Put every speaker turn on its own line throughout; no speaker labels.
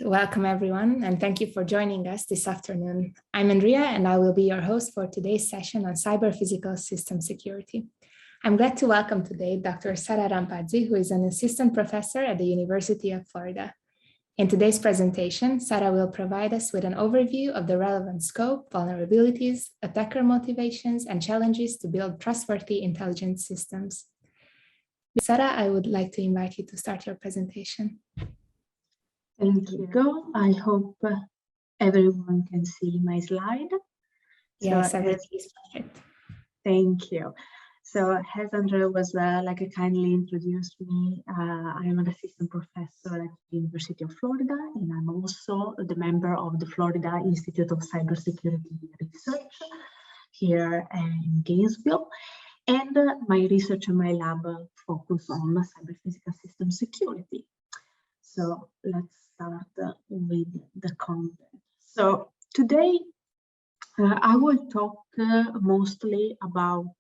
Welcome, everyone, and thank you for joining us this afternoon. I'm Andrea, and I will be your host for today's session on cyber-physical system security. I'm glad to welcome today Dr. Sara Rampazzi, who is an assistant professor at the University of Florida. In today's presentation, Sara will provide us with an overview of the relevant scope, vulnerabilities, attacker motivations, and challenges to build trustworthy intelligence systems. Sara, I would like to invite you to start your presentation.
Thank you. I hope everyone can see my slide.
Yes, everything is perfect.
Thank you. So as Andrea was kindly introduced me, I am an assistant professor at the University of Florida, and I'm also the member of the Florida Institute of Cybersecurity Research here in Gainesville. And my research and my lab focus on cyber-physical system security. So let's start with the content. So today I will talk mostly about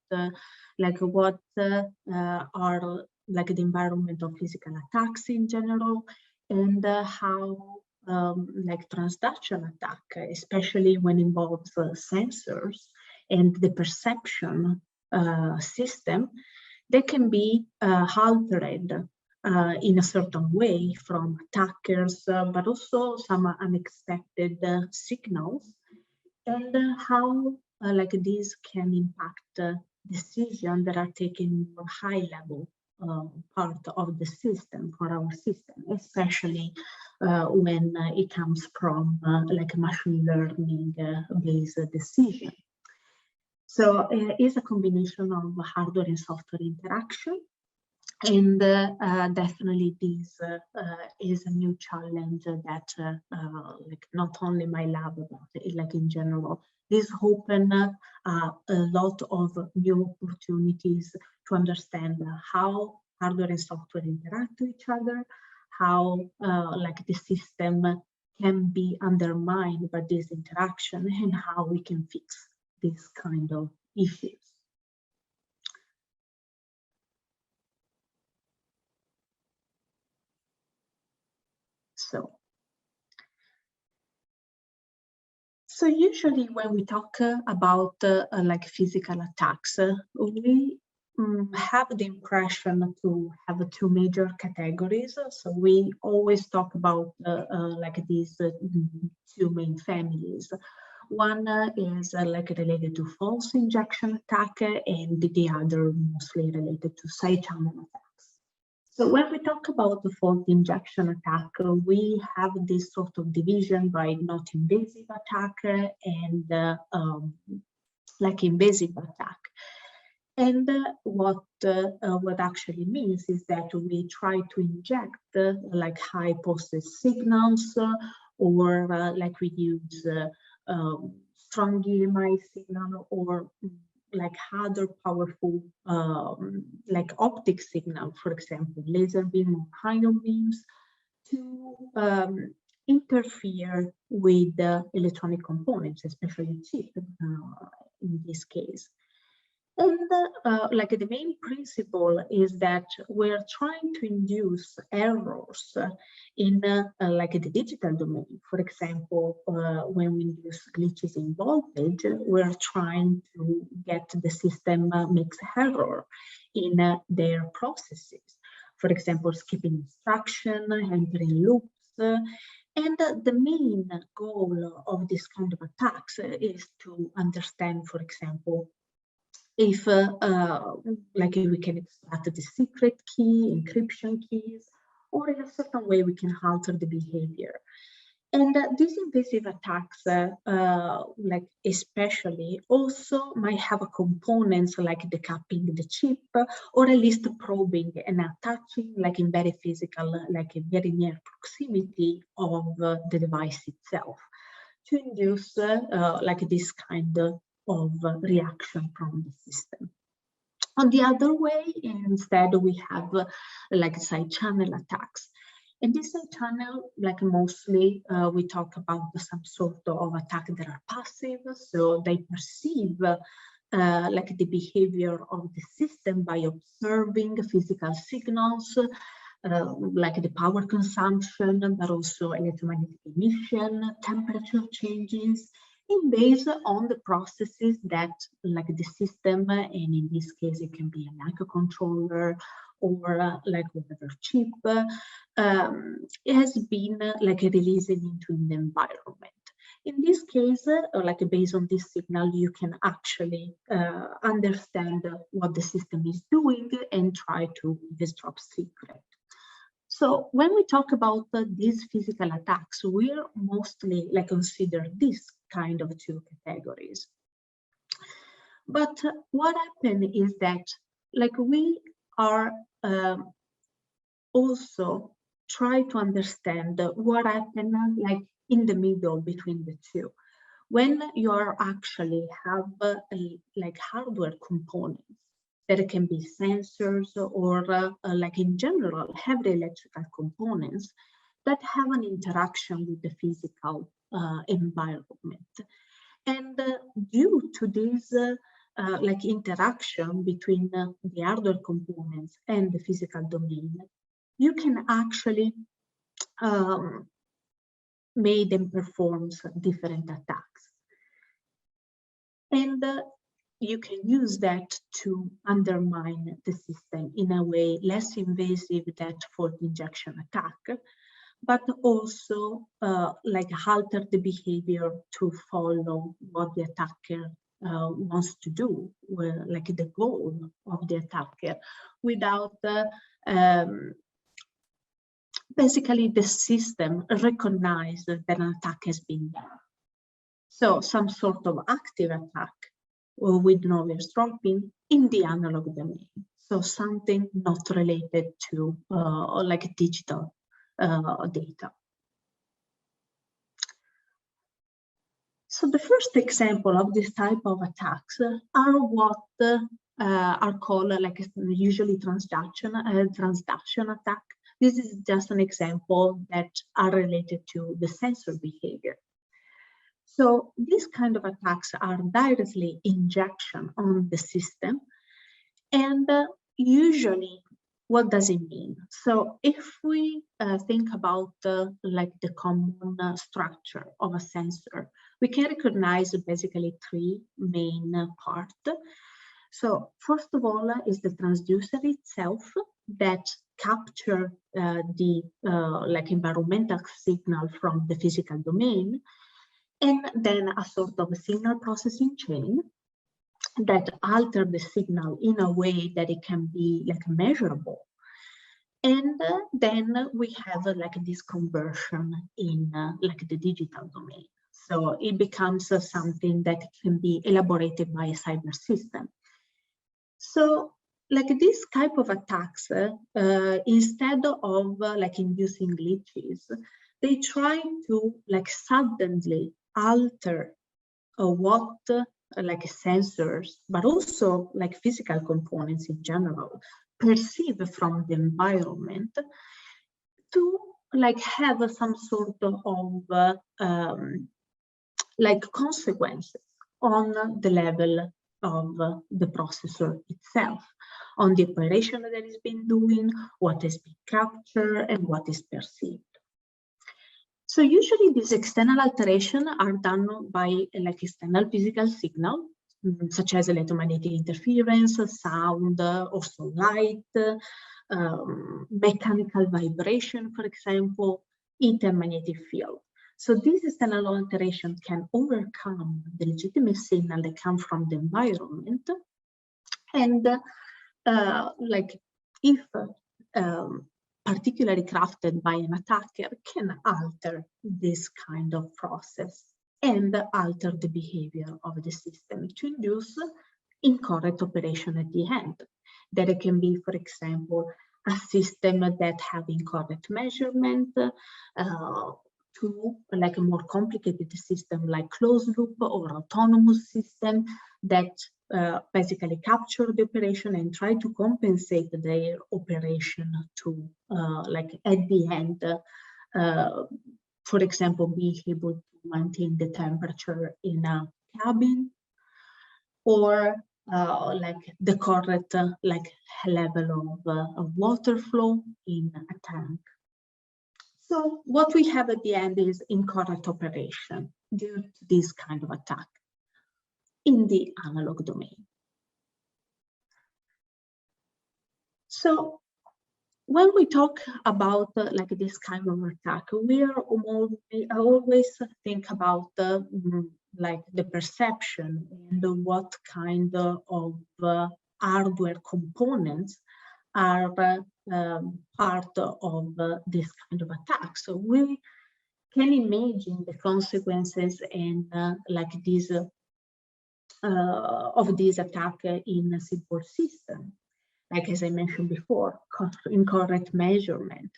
what are the environment of physical attacks in general, and how transduction attack, especially when involves sensors and the perception system, they can be altered in a certain way from attackers, but also some unexpected signals, and how these can impact decisions that are taken in a high level part of the system, for our system, especially when it comes from machine learning based decision. So it's a combination of hardware and software interaction. And definitely this is a new challenge that not only my lab, but in general, this open a lot of new opportunities to understand how hardware and software interact with each other, how the system can be undermined by this interaction, and how we can fix this kind of issues. So usually when we talk about physical attacks, we have the impression to have two major categories. So we always talk about these two main families. One is related to false injection attack, and the other mostly related to side channel attacks. So when we talk about the false injection attack, we have this sort of division by not invasive attack and invasive attack. And what actually means is that we try to inject high posted signals, or we use strong EMI signal, or other powerful optic signal, for example, laser beam or ion beams, to interfere with the electronic components, especially chip in this case. And the main principle is that we're trying to induce errors in the digital domain. For example, when we induce glitches in voltage, we're trying to get the system makes error in their processes. For example, skipping instruction, entering loops. And the main goal of this kind of attacks is to understand, for example, if we can extract the secret key, encryption keys, or in a certain way we can alter the behavior. And these invasive attacks, especially, also might have components like decapping the chip, or at least probing and attaching, in very physical, in very near proximity of the device itself, to induce this kind of reaction from the system. On the other way, instead, we have side channel attacks. In this side channel, mostly we talk about some sort of attack that are passive, so they perceive like the behavior of the system by observing physical signals, like the power consumption, but also electromagnetic emission, temperature changes, and based on the processes that like the system, and in this case it can be a microcontroller or like whatever chip, it has been like released into the environment. In this case, like based on this signal, you can actually understand what the system is doing and try to disrupt secret. So when we talk about these physical attacks, we're mostly like consider this kind of two categories. But what happened is that like we are also try to understand what happened like in the middle between the two. When you are actually have like hardware components that can be sensors or like in general heavy electrical components that have an interaction with the physical environment. And due to this like interaction between the hardware components and the physical domain, you can actually make them perform different attacks. And you can use that to undermine the system in a way less invasive than for the injection attack, but also like alter the behavior to follow what the attacker wants to do, like the goal of the attacker, without basically the system recognize that an attack has been done. So some sort of active attack with no eavesdropping in the analog domain. So something not related to like digital data. So the first example of this type of attacks are what are called like usually transduction attack. This is just an example that are related to the sensor behavior. So these kind of attacks are directly injection on the system, and usually, what does it mean? So if we think about like the common structure of a sensor, we can recognize basically three main parts. So first of all is the transducer itself that capture the like environmental signal from the physical domain, and then a sort of a signal processing chain that alter the signal in a way that it can be like measurable. And then we have like this conversion in like the digital domain. So it becomes something that can be elaborated by a cyber system. So like this type of attacks, instead of like inducing glitches, they try to like suddenly alter what like sensors, but also like physical components in general, perceive from the environment to like have some sort of like consequences on the level of the processor itself, on the operation that it's been doing, what has been captured, and what is perceived. So usually these external alterations are done by like external physical signal, such as electromagnetic interference, sound, also light, mechanical vibration, for example, intermagnetic field. So this external alteration can overcome the legitimate signal that come from the environment, and like if particularly crafted by an attacker, can alter this kind of process and alter the behavior of the system to induce incorrect operation at the end. That it can be, for example, a system that have incorrect measurement, to like a more complicated system like closed loop or autonomous system that basically capture the operation and try to compensate their operation to like at the end, for example, be able to maintain the temperature in a cabin. or like the correct like level of water flow in a tank. So what we have at the end is incorrect operation due to this kind of attack in the analog domain. So when we talk about like this kind of attack, we always think about like the perception and what kind of hardware components are part of this kind of attack. So we can imagine the consequences and like this of this attack in a support system. Like as I mentioned before, incorrect measurement.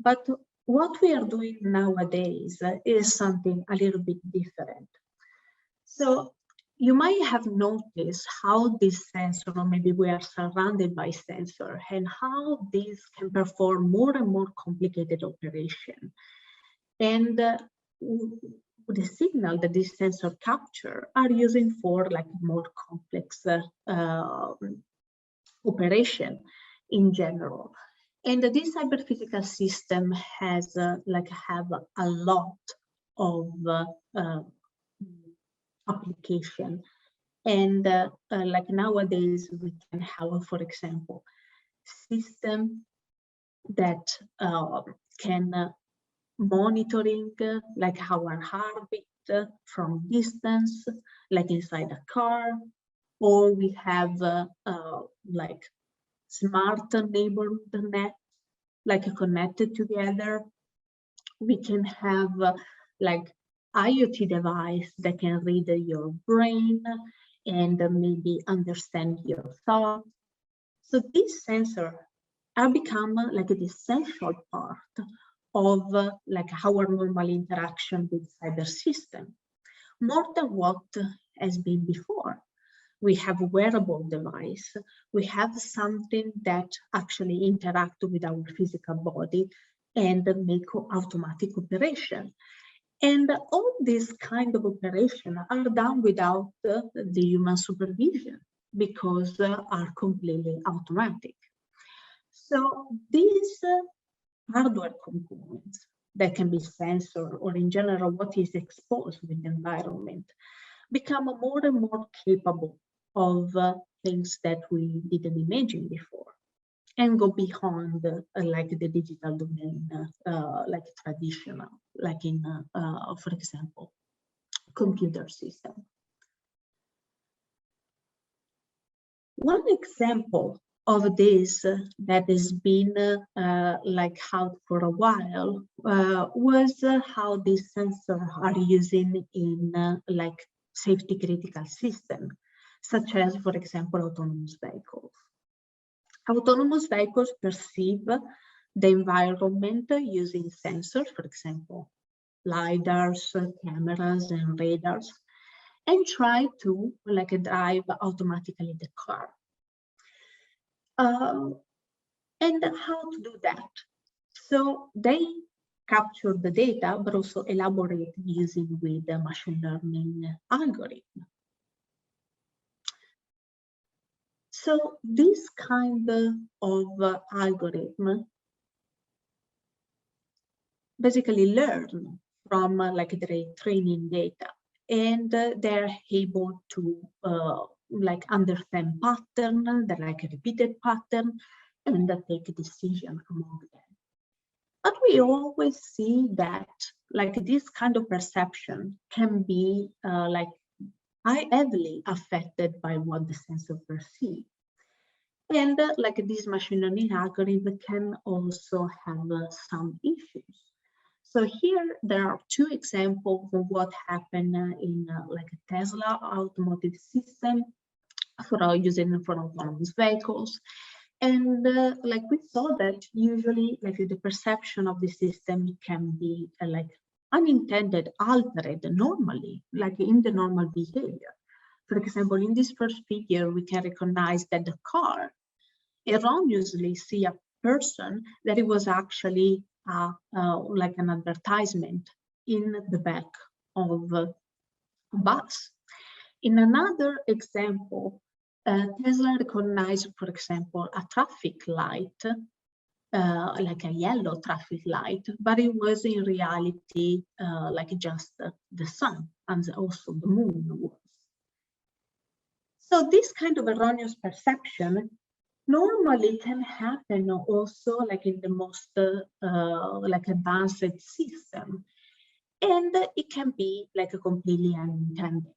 But what we are doing nowadays is something a little bit different. So you might have noticed how this sensor, or maybe we are surrounded by sensor, and how these can perform more and more complicated operation. And the signal that this sensor capture are using for like more complex operation in general. And this cyber physical system has have a lot of application. And like nowadays we can have, for example, system that can monitoring like our heartbeat from distance, like inside a car, or we have like smart neighborhood net, like connected together. We can have like IoT device that can read your brain and maybe understand your thoughts. So these sensors are become like the essential part of like our normal interaction with cyber system, more than what has been before. We have a wearable device. We have something that actually interact with our physical body and make automatic operation. And all these kind of operation are done without the human supervision because are completely automatic. So these hardware components that can be sensor or in general what is exposed with the environment become more and more capable of things that we didn't imagine before and go beyond like the digital domain, like traditional, like in, for example, computer system. One example of this that has been like out for a while was how these sensors are using in like safety critical system, such as, for example, autonomous vehicles. Autonomous vehicles perceive the environment using sensors, for example, LIDARs, cameras, and radars, and try to like drive automatically the car. And how to do that? So they capture the data, but also elaborate using with the machine learning algorithm. So this kind of algorithm basically learn from like the training data, and they're able to like understand pattern, the like repeated pattern, and take a decision among them. But we always see that like this kind of perception can be like heavily affected by what the sensor perceives. And like this machine learning algorithm can also have some issues. So here there are two examples of what happened in like a Tesla automotive system for using for autonomous vehicles. And like we saw that usually like the perception of the system can be like unintended, altered normally, like in the normal behavior. For example, in this first figure, we can recognize that the car erroneously see a person that it was actually like an advertisement in the back of a bus. In another example, Tesla recognized, for example, a traffic light, like a yellow traffic light, but it was in reality like just the sun and also the moon was. So this kind of erroneous perception normally can happen also like in the most like advanced system, and it can be like a completely unintended.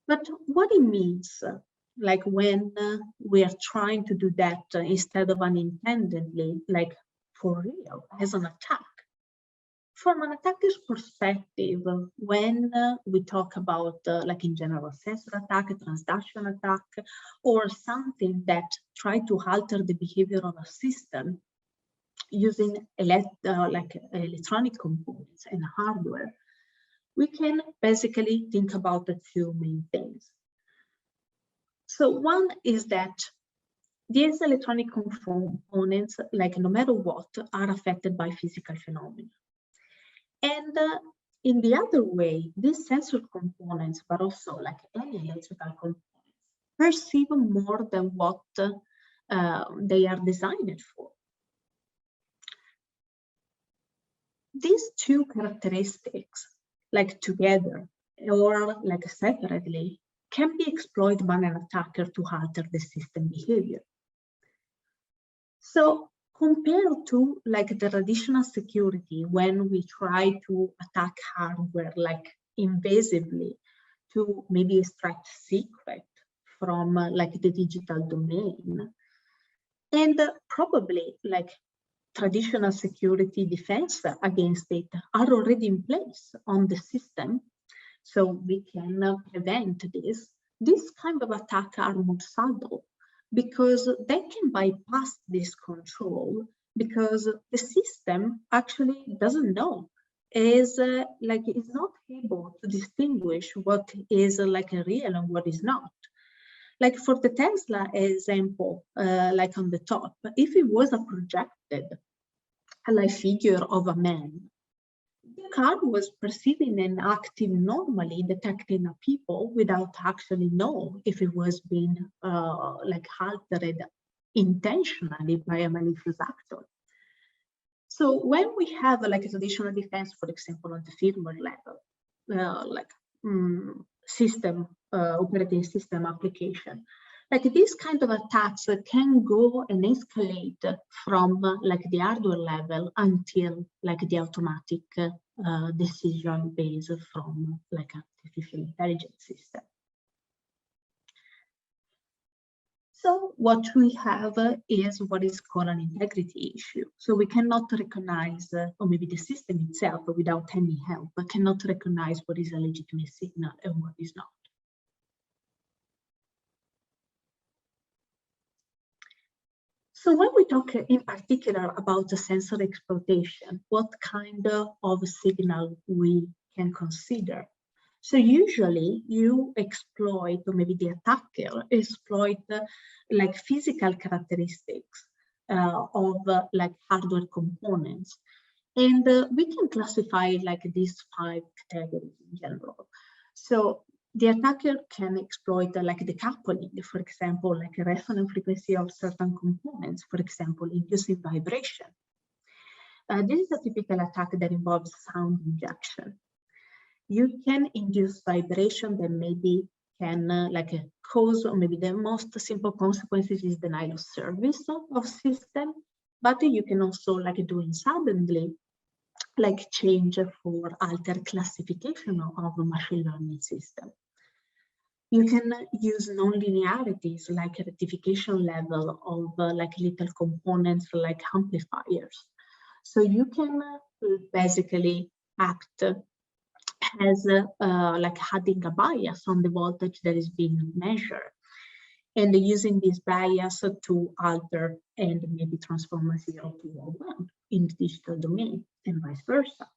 But what it means, like when we are trying to do that instead of unintendedly, like for real, as an attack. From an attacker's perspective, when we talk about, like in general, sensor attack, transduction attack, or something that try to alter the behavior of a system using like electronic components and hardware, we can basically think about the two main things. So one is that these electronic components, like no matter what, are affected by physical phenomena. And in the other way, these sensor components, but also like any electrical components, perceive more than what they are designed for. These two characteristics, like together or like separately, can be exploited by an attacker to alter the system behavior. So compared to like the traditional security, when we try to attack hardware like invasively to maybe extract secret from like the digital domain, and probably like traditional security defense against it are already in place on the system, so we can prevent this. This kind of attack are more subtle, because they can bypass this control, because the system actually doesn't know, is like is not able to distinguish what is like a real and what is not. Like for the Tesla example, like on the top, if it was a projected like figure of a man, the car was perceiving and acting normally, detecting a people without actually know if it was being like altered intentionally by a malicious actor. So when we have like a traditional defense, for example, on the firmware level, like system, operating system application, like these kind of attacks can go and escalate from like the hardware level until like the automatic decision based from like artificial intelligence system. So what we have is what is called an integrity issue. So we cannot recognize, or maybe the system itself without any help, cannot recognize what is a legitimate signal and what is not. So when we talk in particular about the sensor exploitation, what kind of signal we can consider? So usually you exploit, or maybe the attacker exploit like physical characteristics of like hardware components. And we can classify like these 5 categories in general. So the attacker can exploit like the coupling, for example, like a resonant frequency of certain components, for example, inducing vibration. This is a typical attack that involves sound injection. You can induce vibration that maybe can like cause, or maybe the most simple consequences is denial of service of system, but you can also like do it suddenly, like change for altered classification of a machine learning system. You can use non-linearities like a rectification level of like little components like amplifiers. So you can basically act as like adding a bias on the voltage that is being measured, and using this bias to alter and maybe transform a 0 to a 1 in the digital domain and vice versa.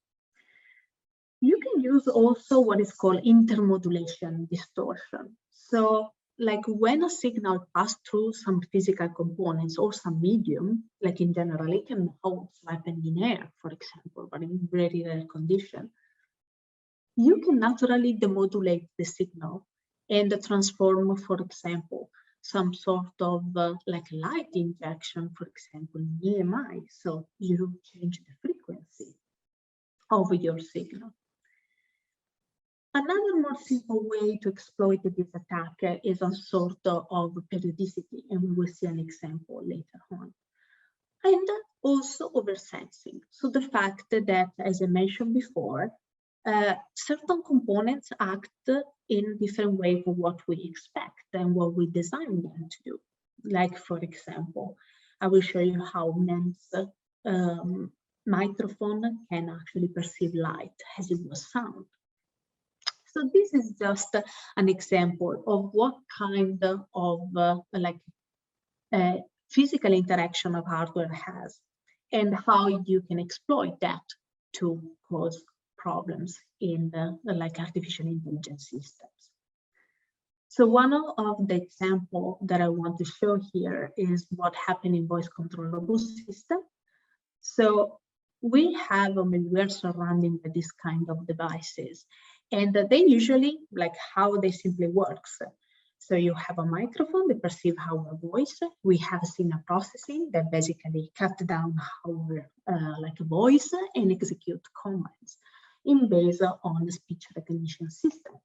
You can use also what is called intermodulation distortion. So like when a signal passes through some physical components or some medium, like in general, it can also happen in air, for example, but in very rare condition, you can naturally demodulate the signal and transform, for example, some sort of like light injection, for example, in EMI. So you change the frequency of your signal. Another more simple way to exploit this attack is a sort of periodicity, and we will see an example later on. And also oversensing. So the fact that, as I mentioned before, certain components act in different ways of what we expect and what we design them to do. Like, for example, I will show you how MEMS microphone can actually perceive light as it was sound. So this is just an example of what kind of physical interaction of hardware has and how you can exploit that to cause problems in like artificial intelligence systems. So one of the example that I want to show here is what happened in voice controllable system. So we have we're surrounded by this kind of devices, and they usually, like how they simply works. So you have a microphone that perceives our voice. We have signal processing that basically cut down our like a voice and execute commands in based on the speech recognition systems.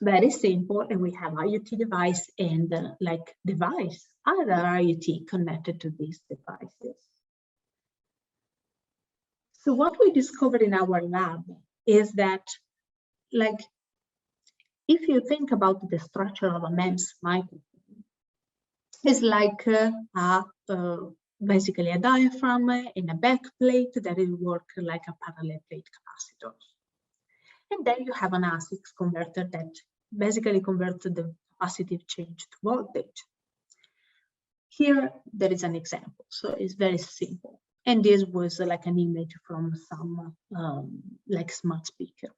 Very simple, and we have IoT device and like device, other IoT connected to these devices. So what we discovered in our lab is that, like, if you think about the structure of a MEMS microphone, it's like basically a diaphragm and a back plate that will work like a parallel plate capacitor. And then you have an ASIC converter that basically converts the capacitive change to voltage. Here, there is an example. So it's very simple. And this was like an image from some like smart speaker.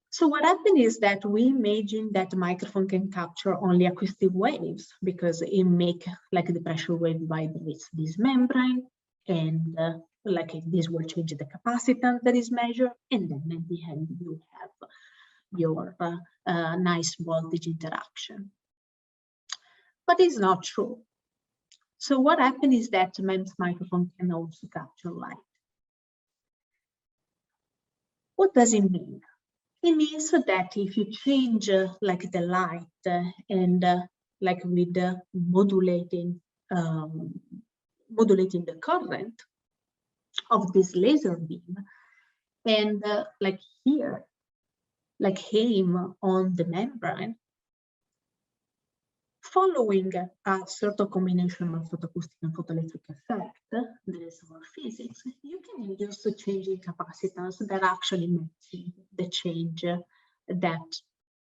So what happened is that we imagine that the microphone can capture only acoustic waves because it make like the pressure wave vibrates this membrane, and like this will change the capacitance that is measured, and then at the end you have your nice voltage interaction. But it's not true. So what happened is that MEMS microphone can also capture light. What does it mean? It means that if you change like the light and like with modulating the current of this laser beam, and like here, like aim on the membrane, following a certain combination of photoacoustic and photoelectric effect, there is more physics, you can induce a change in capacitance that actually matches the change that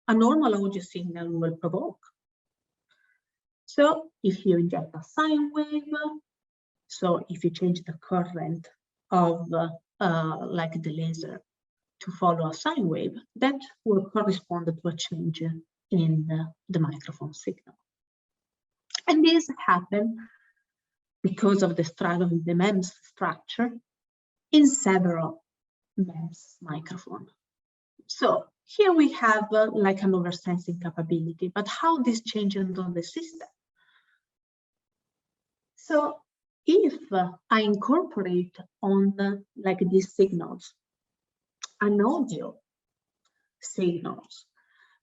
a normal audio signal will provoke. So if you inject a sine wave, so if you change the current of like the laser to follow a sine wave, that will correspond to a change in the microphone signal. And this happened because of the struggle of the MEMS structure in several MEMS microphones. So here we have like an oversensing capability, but how this changes on the system? So if I incorporate on like these signals, an audio signals,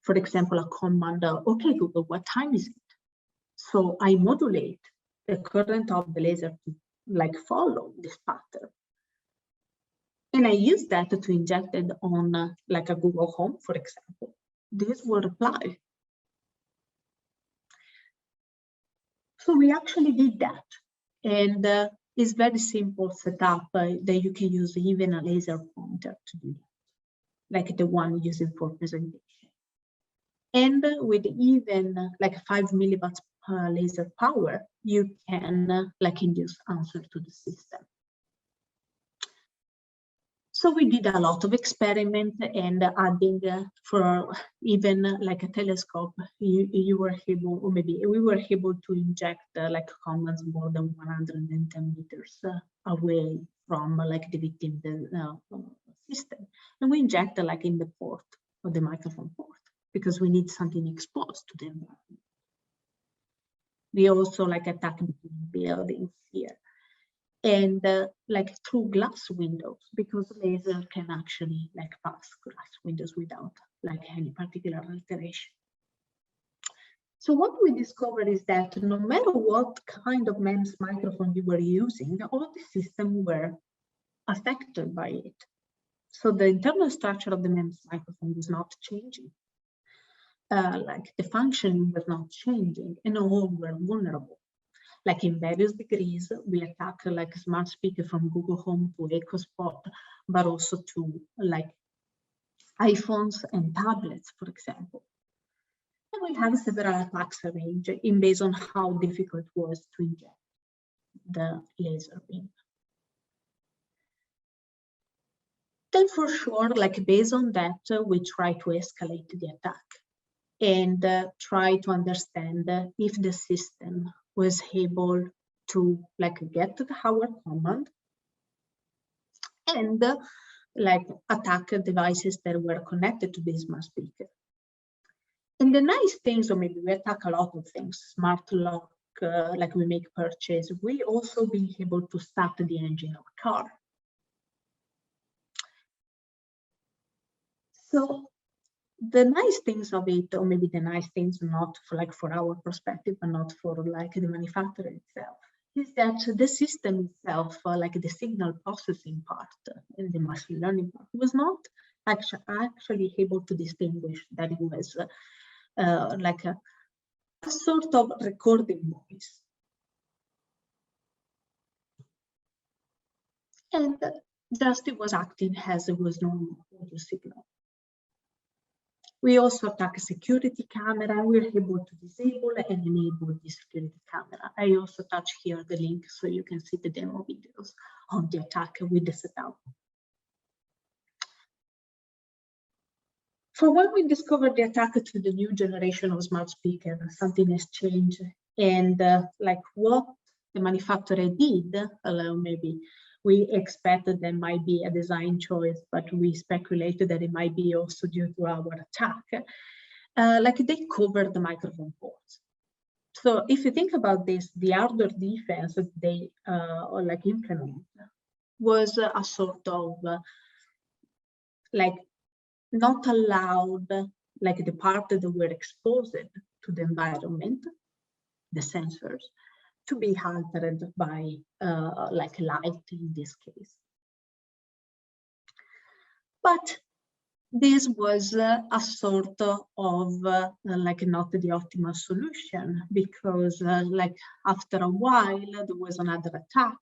for example, a command, okay, Google, what time is it? So I modulate the current of the laser to like follow this pattern. And I use that to inject it on like a Google Home, for example. This will reply. So we actually did that. And it's very simple setup that you can use even a laser pointer to do that, like the one using for presentation. And with even like 5 milliwatts laser power, you can like induce answer to the system. So we did a lot of experiment and adding for even like a telescope, you were able, or maybe we were able to inject like commands more than 110 meters away from like the victim system. And we inject like in the port of the microphone port because we need something exposed to the environment. We also like attack between buildings here. And like through glass windows, because laser can actually like pass glass windows without like any particular alteration. So what we discovered is that no matter what kind of MEMS microphone you were using, all the systems were affected by it. So the internal structure of the MEMS microphone was not changing. Like the function was not changing, and all were vulnerable. Like in various degrees, we attack like a smart speaker from Google Home to Echo Spot, but also to like iPhones and tablets, for example. And we have several attacks range in based on how difficult it was to inject the laser beam. Then for sure, like based on that, we try to escalate the attack and try to understand if the system was able to like get the hardware command and like attack devices that were connected to this smart speaker. And the nice things, or maybe we attack a lot of things, smart lock, like we make purchase, we also be able to start the engine of a car. So the nice things of it, or maybe the nice things not for like for our perspective, but not for like the manufacturer itself, is that the system itself, like the signal processing part and the machine learning part, was not actually able to distinguish that it was like a sort of recording voice. And just it was acting as it was normal audio signal. We also attack a security camera. We're able to disable and enable the security camera. I also touch here the link so you can see the demo videos on the attack with the setup. For when we discovered the attack to the new generation of smart speaker, something has changed. And like what the manufacturer did, maybe we expected there might be a design choice, but we speculated that it might be also due to our attack. Like they covered the microphone ports. So if you think about this, the hardware defense that they like implement was a sort of like not allowed, like the part that were exposed to the environment, the sensors, to be altered by like light in this case. But this was a sort of like not the optimal solution, because like after a while there was another attack.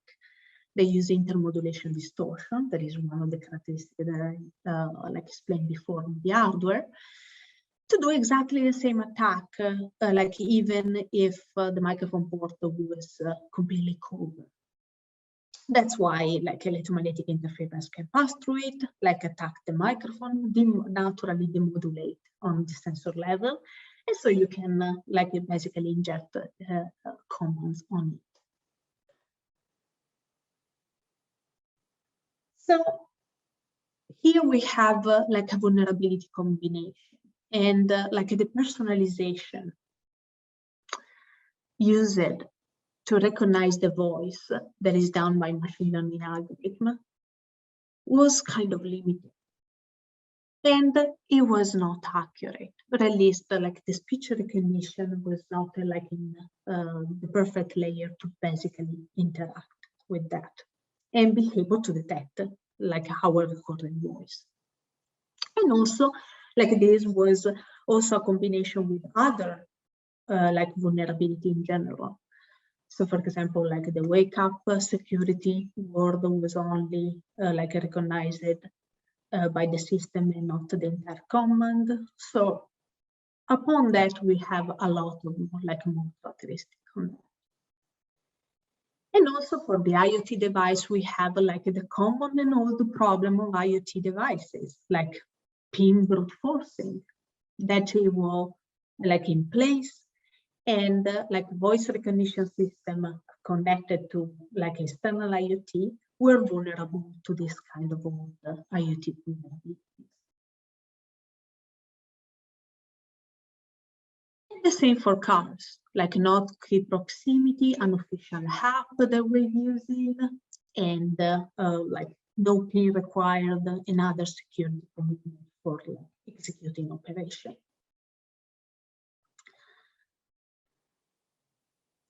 They use intermodulation distortion. That is one of the characteristics that I like explained before in the hardware, to do exactly the same attack, like even if the microphone port was completely covered. That's why like electromagnetic interference can pass through it, like attack the microphone, naturally demodulate on the sensor level. And so you can like basically inject commands on it. So here we have like a vulnerability combination, and like the personalization used to recognize the voice that is done by machine learning algorithm was kind of limited. And it was not accurate, or at least like the speech recognition was not like in the perfect layer to basically interact with that and be able to detect like our recorded voice. And also like this was also a combination with other like vulnerability in general. So for example, like the wake up security word was only like recognized by the system and not the entire command. So upon that, we have a lot of like more characteristics on that. And also for the IoT device, we have like the common and old problem of IoT devices, like pin brute forcing, that it will like in place, and like voice recognition system connected to like external IoT were vulnerable to this kind of old IoT vulnerabilities. And the same for cars, like not key proximity, unofficial app that we're using, and like no pin required, and other security commitment for like, executing operation.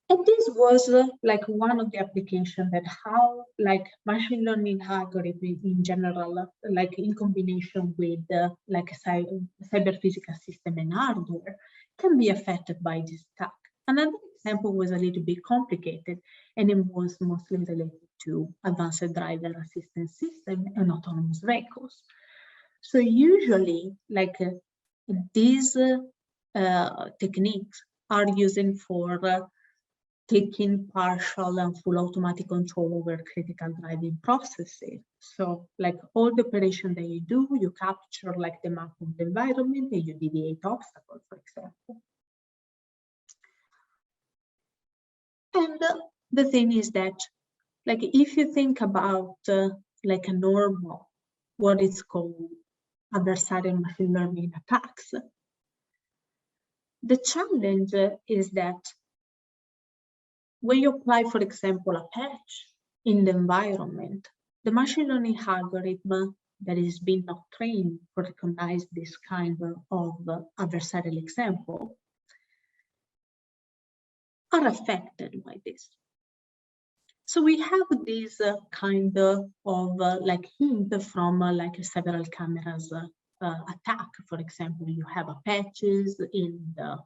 And this was like one of the applications that how like machine learning algorithm in general, like in combination with like a cyber physical system and hardware, can be affected by this attack. Another example was a little bit complicated, and it was mostly related to advanced driver assistance system and autonomous vehicles. So usually, like these techniques are used for taking partial and full automatic control over critical driving processes. So like all the operation that you do, you capture like the map of the environment and you deviate obstacles, for example. And the thing is that like if you think about like a normal, what is called adversarial machine learning attacks, the challenge is that when you apply, for example, a patch in the environment, the machine learning algorithm that is being not trained to recognize this kind of adversarial example are affected by this. So we have this kind of like hint from like several cameras attack. For example, you have a patches in the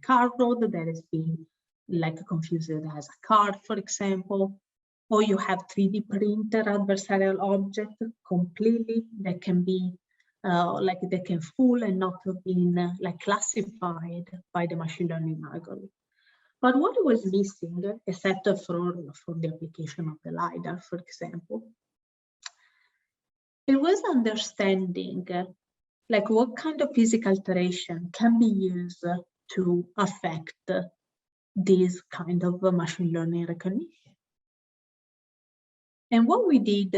car road that is being like confused as a car, for example, or you have 3D printer adversarial object completely that can be like they can fool and not have been like classified by the machine learning algorithm. But what was missing, except for the application of the LIDAR, for example, it was understanding like what kind of physical alteration can be used to affect this kind of machine learning recognition. And what we did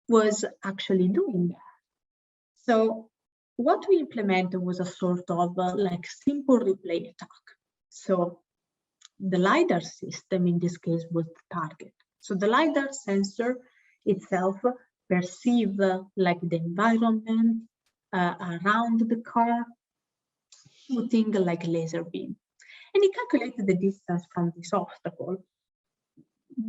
was actually doing that. So what we implemented was a sort of like simple replay attack. So the LIDAR system in this case was the target. So the LIDAR sensor itself perceives like the environment around the car, shooting like a laser beam. And it calculated the distance from this obstacle,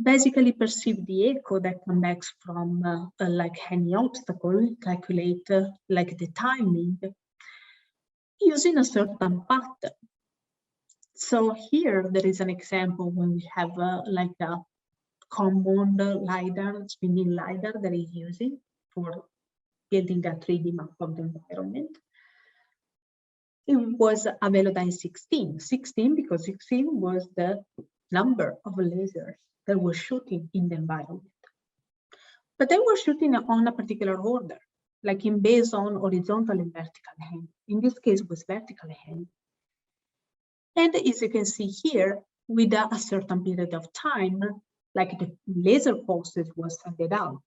basically perceive the echo that comes back from like any obstacle, calculate like the timing using a certain pattern. So here there is an example when we have like a common LIDAR, spinning LIDAR that is using for building a 3D map of the environment. It was available in 16 because 16 was the number of lasers that were shooting in the environment. But they were shooting on a particular order, like in based on horizontal and vertical hand. In this case, it was vertical hand. And as you can see here, with a certain period of time, like the laser pulses was sent out.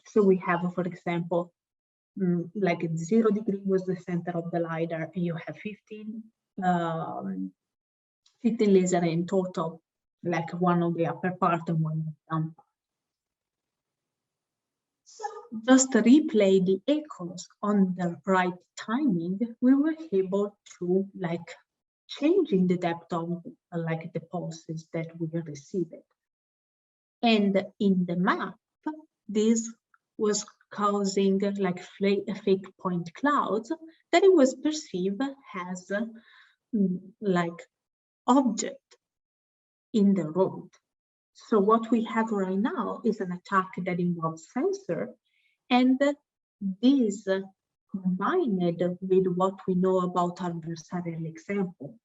So we have, for example, like 0 degree was the center of the LIDAR, and you have 15 laser in total, like one on the upper part and one on the down part. So just to replay the echoes on the right timing, we were able to like changing the depth of like the pulses that we received. And in the map, this was causing like fake point clouds that it was perceived as like object in the road. So what we have right now is an attack that involves sensor, and this combined with what we know about adversarial example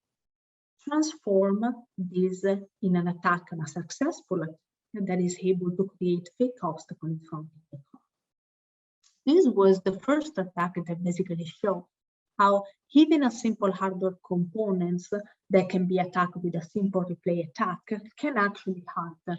transform this in an attack and a successful attack that is able to create fake obstacles in front of the car. This was the first attack that basically showed how even a simple hardware components that can be attacked with a simple replay attack can actually hurt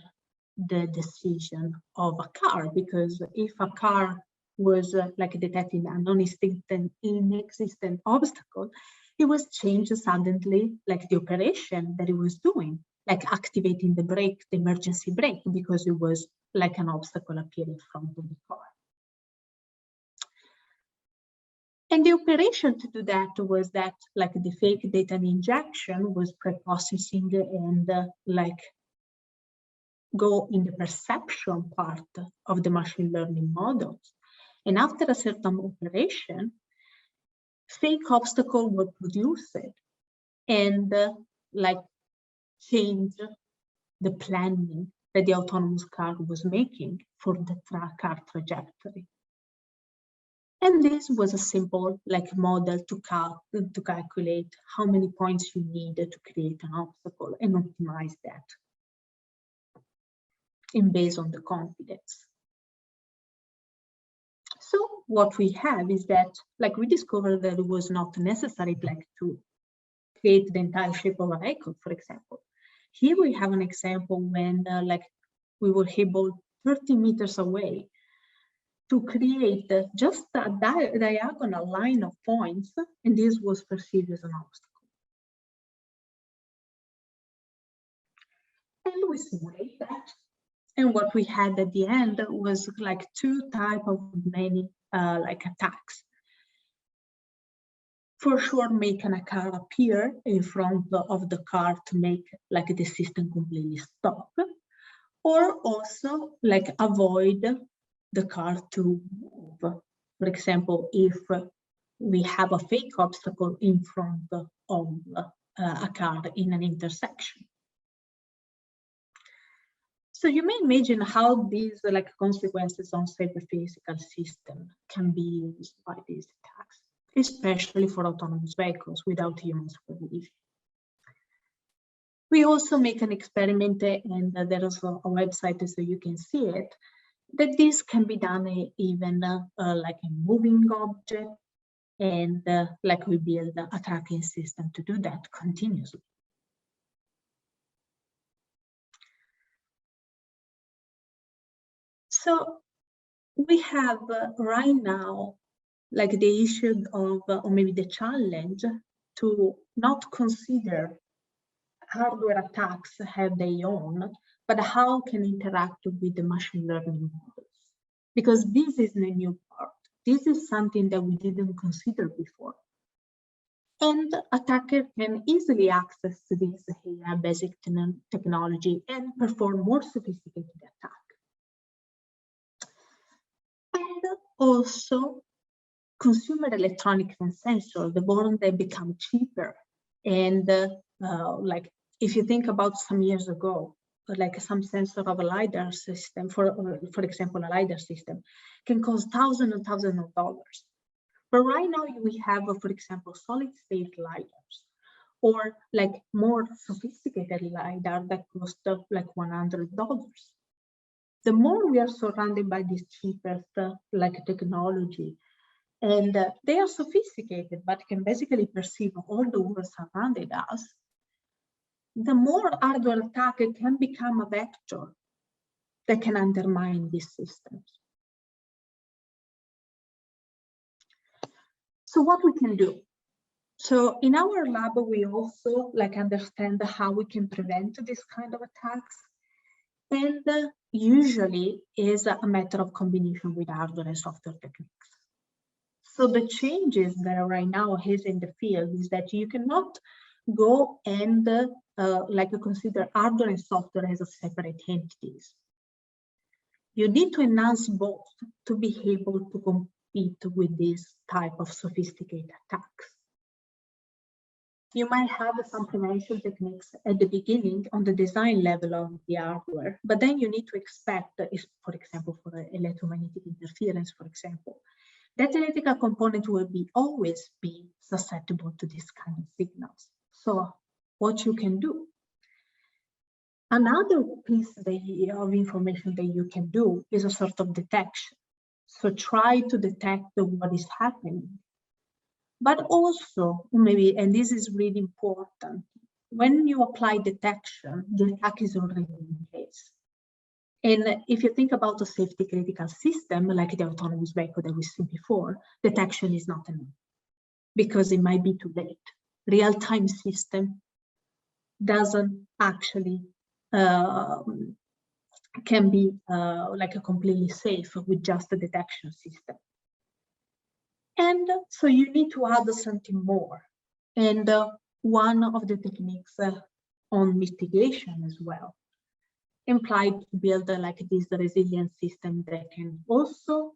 the decision of a car, because if a car was like detecting a inexistent obstacle, it was changed suddenly, like the operation that it was doing, like activating the brake, the emergency brake, because it was like an obstacle appeared in front of the car. And the operation to do that was that, like, the fake data injection was pre-processing and like go in the perception part of the machine learning models. And after a certain operation, fake obstacles were produced and like change the planning that the autonomous car was making for the car trajectory. And this was a simple like model to calculate how many points you need to create an obstacle and optimize that in based on the confidence. So what we have is that, like, we discovered that it was not necessary like to create the entire shape of an icon, for example. Here we have an example when like we were able 30 meters away to create just a diagonal line of points, and this was perceived as an obstacle. And we simulate that. And what we had at the end was like two types of many like attacks. For sure, making a car appear in front of the car to make like the system completely stop, or also like avoid the car to move. For example, if we have a fake obstacle in front of a car in an intersection. So you may imagine how these like consequences on cyber-physical system can be used by these attacks, especially for autonomous vehicles without human supervision. We also make an experiment, and there is a website so you can see it, that this can be done even like a moving object, and like we build a tracking system to do that continuously. So we have right now like the issue of, or maybe the challenge to not consider hardware attacks have their own, but how can interact with the machine learning models. Because this is the new part. This is something that we didn't consider before. And attacker can easily access this AI basic technology and perform more sophisticated attack. And also consumer electronics and sensors, the more they become cheaper. And like if you think about some years ago, like some sensor of a LIDAR system, for example, a LIDAR system can cost thousands and thousands of dollars. But right now we have, for example, solid state LIDARs, or like more sophisticated LIDAR that cost like $100. The more we are surrounded by this cheapest like technology, and they are sophisticated, but can basically perceive all the world surrounding us, the more hardware attack can become a vector that can undermine these systems. So what we can do? So in our lab, we also like understand how we can prevent this kind of attacks. And usually is a matter of combination with hardware and software techniques. So the changes that are right now is in the field is that you cannot go and like consider hardware and software as a separate entities. You need to enhance both to be able to compete with this type of sophisticated attacks. You might have some prevention techniques at the beginning on the design level of the hardware, but then you need to expect, for example, for electromagnetic interference, for example, that electrical component will always be susceptible to this kind of signals. So what you can do. Another piece of information that you can do is a sort of detection. So try to detect what is happening. But also, maybe, and this is really important, when you apply detection, the attack is already in place. And if you think about a safety critical system, like the autonomous vehicle that we've seen before, detection is not enough because it might be too late. Real-time system doesn't actually can be like a completely safe with just a detection system. And so you need to add something more. And one of the techniques on mitigation as well implied to build like this resilient system that can also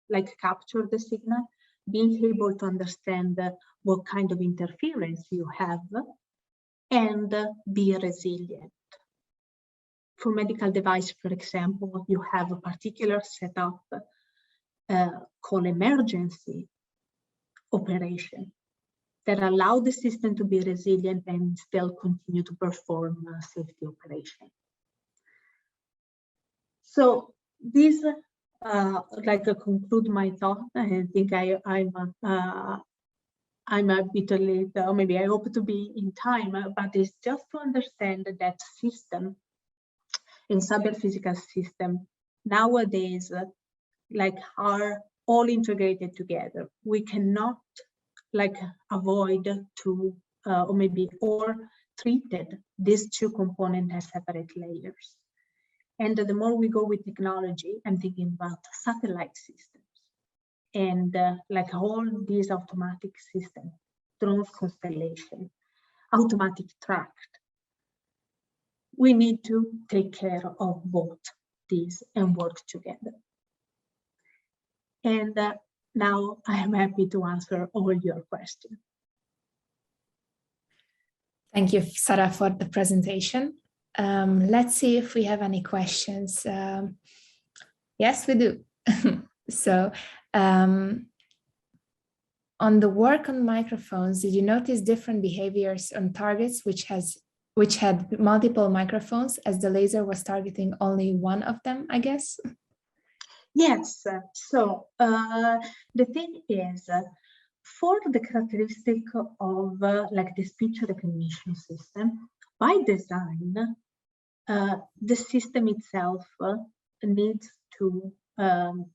like capture the signal, being able to understand what kind of interference you have, and be resilient. For medical device, for example, you have a particular setup called emergency operation that allow the system to be resilient and still continue to perform safety operation. So this like conclude my thought. I think I'm a bit late, or maybe I hope to be in time, but it's just to understand that system in cyber physical system nowadays like are all integrated together. We cannot like avoid to or maybe or treated these two components as separate layers. And the more we go with technology, I'm thinking about satellite systems and like all these automatic systems, drone constellation, automatic track. We need to take care of both these and work together. And now I am happy to answer all your questions.
Thank you, Sara, for the presentation. Let's see if we have any questions. Yes, we do. So on the work on microphones, did you notice different behaviors on targets which had multiple microphones, as the laser was targeting only one of them, I guess?
Yes, so the thing is, for the characteristic of like the speech recognition system, by design, the system itself needs to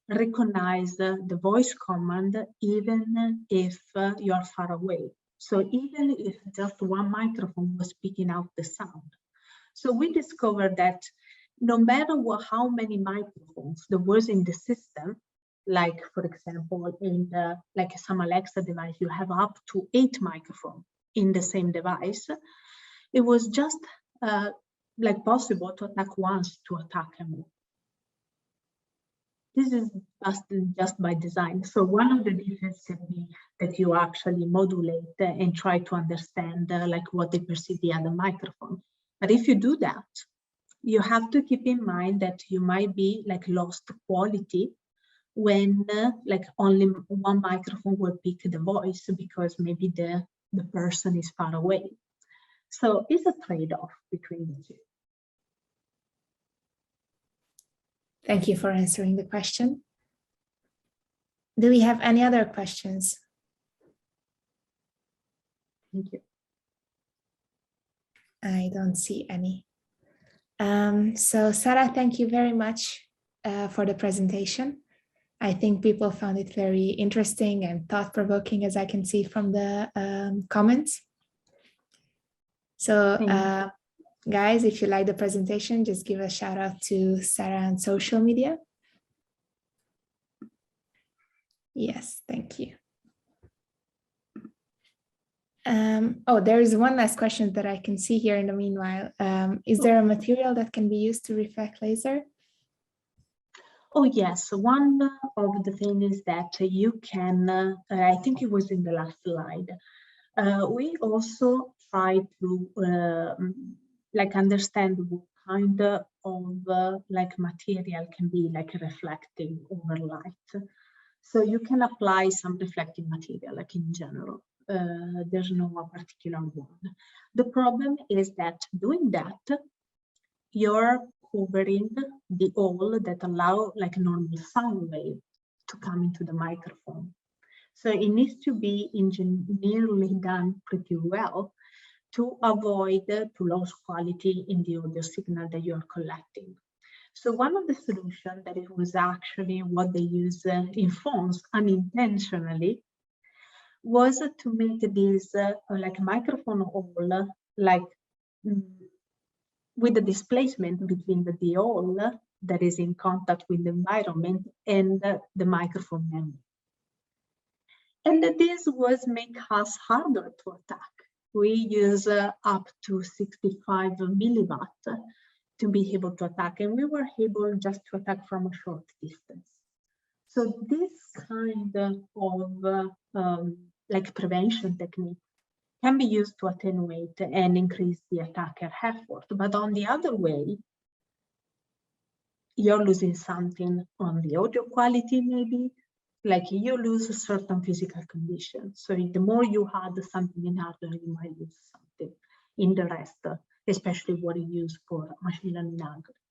recognize the voice command even if you are far away. So even if just one microphone was speaking out the sound. So we discovered that no matter how many microphones there was in the system, like for example, in the, like some Alexa device, you have up to 8 microphones in the same device. It was just like possible to attack once to attack more. This is just by design. So one of the differences can be that you actually modulate and try to understand like what they perceive the other microphone. But if you do that, you have to keep in mind that you might be like lost quality when like only one microphone will pick the voice because maybe the person is far away. So it's a trade-off between the two.
Thank you for answering the question. Do we have any other questions?
Thank you.
I don't see any. So Sara, thank you very much for the presentation. I think people found it very interesting and thought-provoking, as I can see from the comments. So guys, if you like the presentation, just give a shout out to Sara on social media. Yes, thank you. Oh, there is one last question that I can see here in the meanwhile. Is there a material that can be used to reflect laser?
Oh, yes. One of the things is that you can, I think it was in the last slide, we also try to like understand what kind of like material can be like reflecting over light. So you can apply some reflective material like in general. there's no particular one. The problem is that doing that, you're covering the hole that allow like a normal sound wave to come into the microphone. So it needs to be engineeringly done pretty well to avoid to lose quality in the audio signal that you're collecting. So one of the solutions that it was actually what they use in phones unintentionally was to make this like microphone hole like with the displacement between the hole that is in contact with the environment and the microphone memory. And this was make us harder to attack. We use up to 65 milliwatt to be able to attack, and we were able just to attack from a short distance. So this kind of like prevention technique can be used to attenuate and increase the attacker effort. But on the other way, you're losing something on the audio quality, maybe, like you lose a certain physical condition. So the more you add something in hardware, you might lose something in the rest, especially what you use for machine learning algorithms.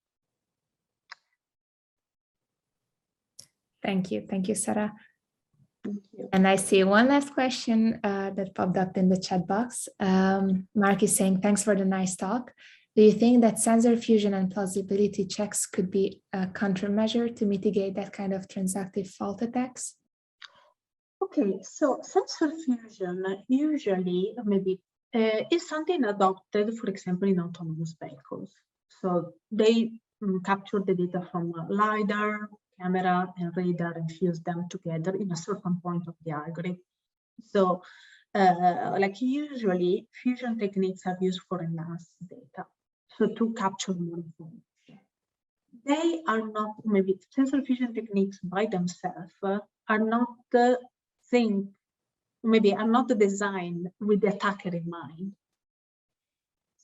Thank you, Sara. And I see one last question that popped up in the chat box. Mark is saying, thanks for the nice talk. Do you think that sensor fusion and plausibility checks could be a countermeasure to mitigate that kind of transactive fault attacks?
Okay, so sensor fusion usually maybe is something adopted, for example, in autonomous vehicles. So they capture the data from LIDAR, camera, and radar and fuse them together in a certain point of the algorithm. So like usually fusion techniques are used for enhanced data, so to capture more information. They are not, maybe sensor fusion techniques by themselves are not are not designed with the attacker in mind.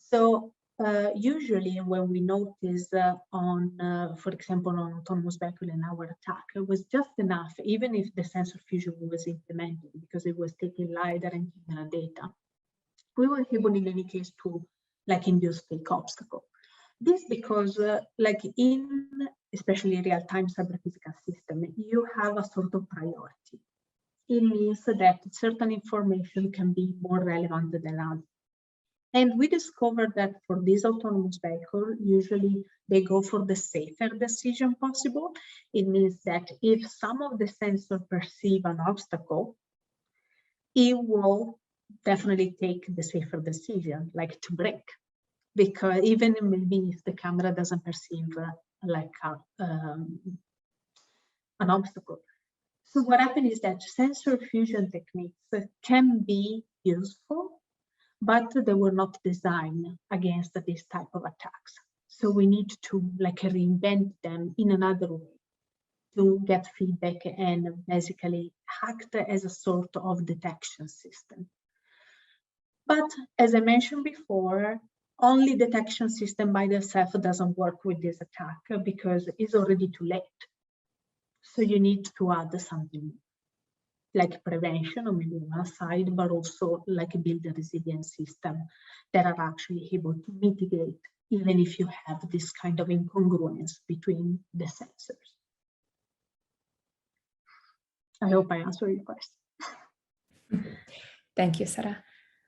So usually when we notice for example, on autonomous vehicle in our attack, it was just enough, even if the sensor fusion was implemented, because it was taking LiDAR and camera data. We were able in any case to like induce fake obstacle. This because like in especially real-time cyber physical system, you have a sort of priority. It means that certain information can be more relevant than others. And we discovered that for this autonomous vehicle, usually they go for the safer decision possible. It means that if some of the sensors perceive an obstacle, it will definitely take the safer decision, like to brake. Because even maybe if the camera doesn't perceive like an obstacle. So what happens is that sensor fusion techniques can be useful, but they were not designed against this type of attacks. So we need to like reinvent them in another way to get feedback and basically act as a sort of detection system. But as I mentioned before, only detection system by itself doesn't work with this attack because it's already too late. So you need to add something like prevention on maybe one side, but also like build a resilient system that are actually able to mitigate, even if you have this kind of incongruence between the sensors. I hope I answered your question.
Thank you, Sara.